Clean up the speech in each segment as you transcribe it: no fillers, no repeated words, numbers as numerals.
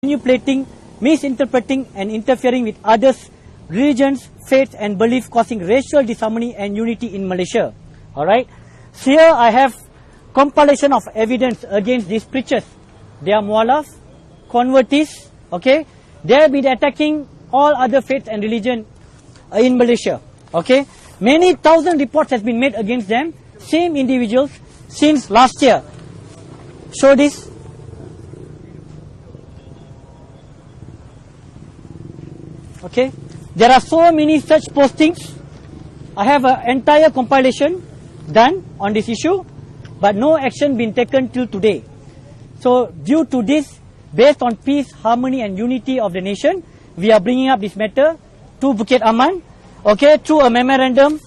manipulating, misinterpreting and interfering with others' religions, faiths and beliefs, causing racial disharmony and unity in Malaysia. Alright. So here I have compilation of evidence against these preachers. They are mualaf, convertis, okay. They have been attacking all other faiths and religion in Malaysia. Okay. Many thousand reports has been made against them, same individuals, since last year. Show this. Okay. There are so many such postings. I have an entire compilation done on this issue, but no action been taken till today. So due to this, based on peace, harmony and unity of the nation, we are bringing up this matter to Bukit Aman, okay, through a memorandum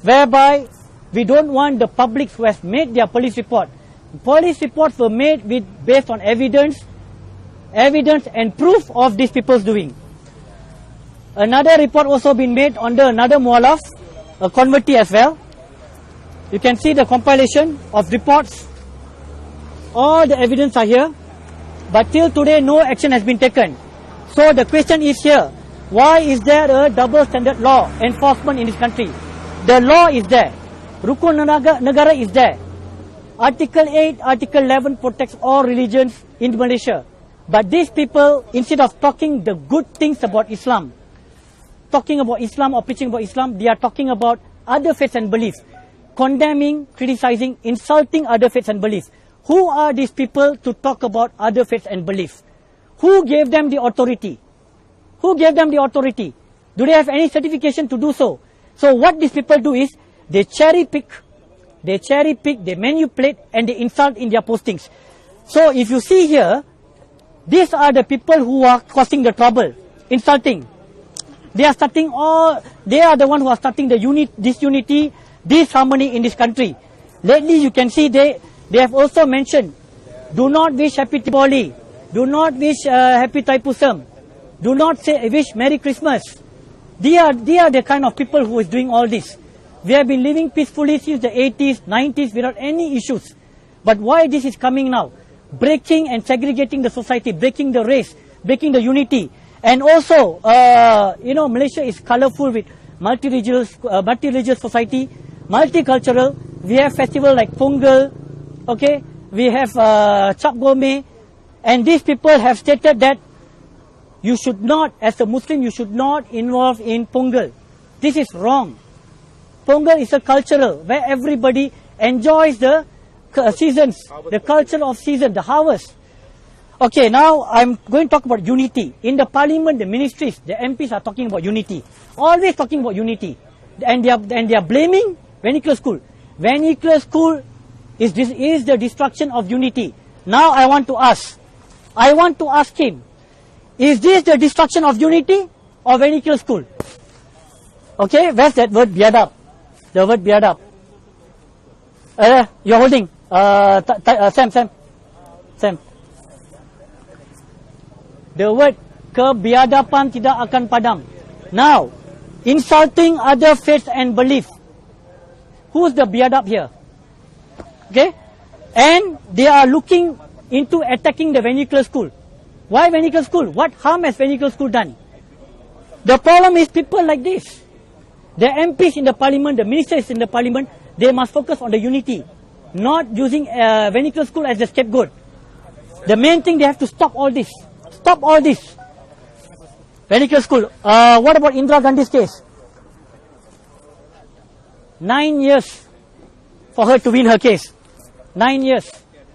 whereby we don't want the public who has made their police report. Police reports were made based on evidence and proof of these people's doing. Another report also been made under another mualaf, a convertee as well. You can see the compilation of reports. All the evidence are here, but till today no action has been taken. So the question is here, why is there a double standard law enforcement in this country? The law is there. Rukun Negara is there. Article 8, Article 11 protects all religions in Malaysia. But these people, instead of talking the good things about Islam, talking about Islam or preaching about Islam, they are talking about other faiths and beliefs, condemning, criticizing, insulting other faiths and beliefs. Who are these people to talk about other faiths and beliefs? Who gave them the authority? Who gave them the authority? Do they have any certification to do so? So what these people do is, they cherry pick, they manipulate and they insult in their postings. So if you see here, these are the people who are causing the trouble, insulting. They are the ones who are starting the disunity, disharmony in this country. Lately you can see they have also mentioned, do not wish Happy Diwali, do not wish Happy Thaipusam, do not wish Merry Christmas. They are the kind of people who is doing all this. We have been living peacefully since the 80s, 90s without any issues. But why this is coming now? Breaking and segregating the society, breaking the race, breaking the unity. And also, Malaysia is colorful with multi-religious society, multicultural. We have festival like Pongal, okay? We have Cap Gome. And these people have stated that you should not, as a Muslim, you should not involve in Pongal. This is wrong. Pongal is a cultural where everybody enjoys the seasons, the culture of season, the harvest. Okay, now I'm going to talk about unity. In the parliament, the ministries, the MPs are talking about unity. Always talking about unity. And they are blaming vernacular school. Vernacular school is the destruction of unity. Now I want to ask him, is this the destruction of unity or vernacular school? Okay, where's that word biadab? The word biadab. You're holding. Sam. The word kebiadaban tidak akan padam. Now, insulting other faiths and beliefs. Who's the biadab here? Okay? And they are looking into attacking the vernacular school. Why vernacular school? What harm has vernacular school done? The problem is people like this. The MPs in the parliament, the ministers in the parliament, they must focus on the unity, not using vernacular school as the scapegoat. The main thing, they have to stop all this. Stop all this. Vernacular school. What about Indira Gandhi's case? 9 years for her to win her case. 9 years.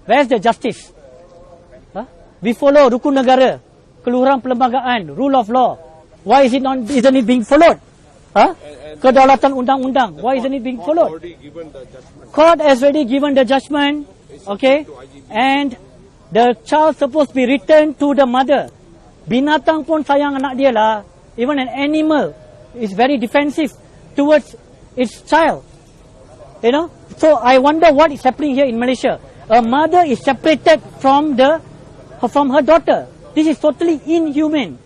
Where's the justice? We follow Rukun Negara, Keluhuran Perlembagaan, rule of law. Why isn't it being followed? Kedaulatan undang-undang. Why isn't it being followed? Court has already given the judgment. Okay, and the child supposed to be returned to the mother. Binatang pun sayang anak dia lah. Even an animal is very defensive towards its child. So I wonder what is happening here in Malaysia. A mother is separated from her daughter. This is totally inhumane.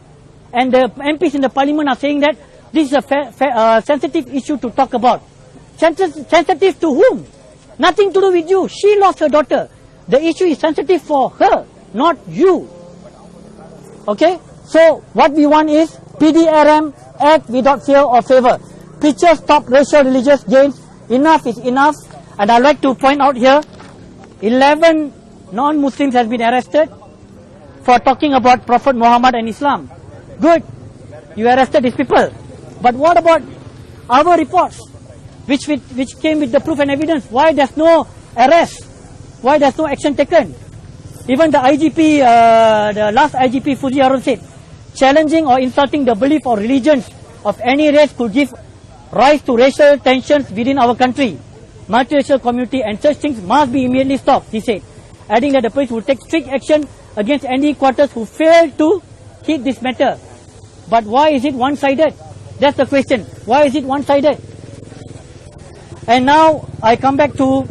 And the MPs in the parliament are saying that this is a sensitive issue to talk about. Sensitive to whom? Nothing to do with you. She lost her daughter. The issue is sensitive for her, not you. Okay, so what we want is PDRM act without fear or favor. Preachers stop racial religious gains. Enough is enough. And I'd like to point out here, 11 non-Muslims has been arrested for talking about Prophet Muhammad and Islam. Good, you arrested these people. But what about our reports, which came with the proof and evidence? Why there's no arrest? Why there's no action taken? Even the IGP, the last IGP Fuji Harun said, challenging or insulting the belief or religions of any race could give rise to racial tensions within our country. Multiracial community and such things must be immediately stopped, he said, adding that the police will take strict action against any quarters who fail to heed this matter. But why is it one-sided? That's the question. Why is it one-sided? And now I come back to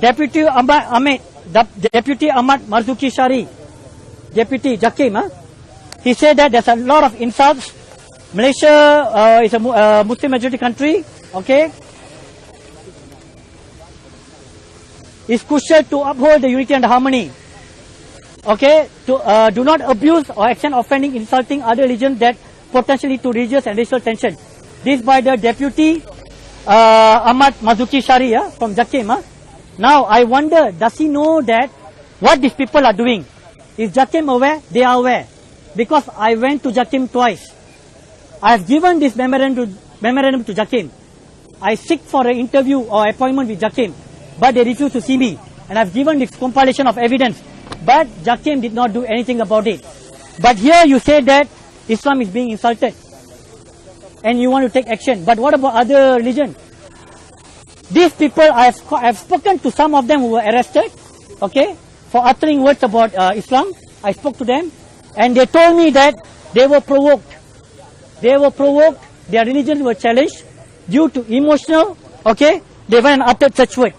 Deputy Ahmad Marzuki Shari, Deputy Jakim. He said that there's a lot of insults. Malaysia is a Muslim majority country. Okay, it's crucial to uphold the unity and harmony. Okay, to do not abuse or action offending, insulting other religions that potentially to religious and racial tension. This by the Deputy Ahmad Marzuki Shari from Jakim. Now I wonder, does he know that what these people are doing? Is Jakim aware? They are aware. Because I went to Jakim twice. I have given this memorandum to Jakim. I seek for an interview or appointment with Jakim, but they refused to see me. And I've given this compilation of evidence. But Jakim did not do anything about it. But here you say that Islam is being insulted. And you want to take action. But what about other religions? These people, I have spoken to some of them who were arrested, okay, for uttering words about Islam. I spoke to them, and they told me that they were provoked. They were provoked, their religions were challenged due to emotional, okay, they went and uttered such words.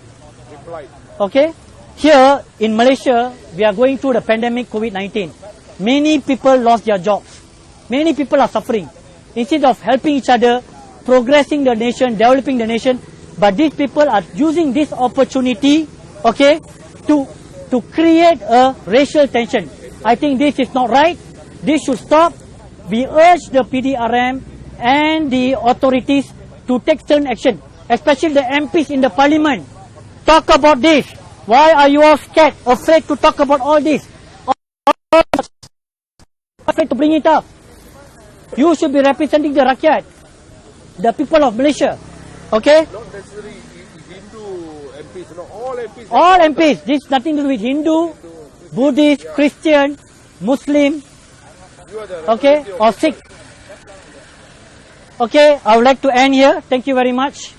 Okay, here in Malaysia, we are going through the pandemic COVID-19. Many people lost their jobs. Many people are suffering. Instead of helping each other, progressing the nation, developing the nation, but these people are using this opportunity, okay, to create a racial tension. I think this is not right. This should stop. We urge the PDRM and the authorities to take certain action, especially the MPs in the parliament. Talk about this. Why are you all scared, afraid to talk about all this? Afraid to bring it up. You should be representing the Rakyat, the people of Malaysia. Okay? Not necessarily Hindu MPs, no, all MPs. All MPs. This is nothing to do with Hindu, Buddhist, Christian, Muslim, okay, or Sikh. Okay, I would like to end here. Thank you very much.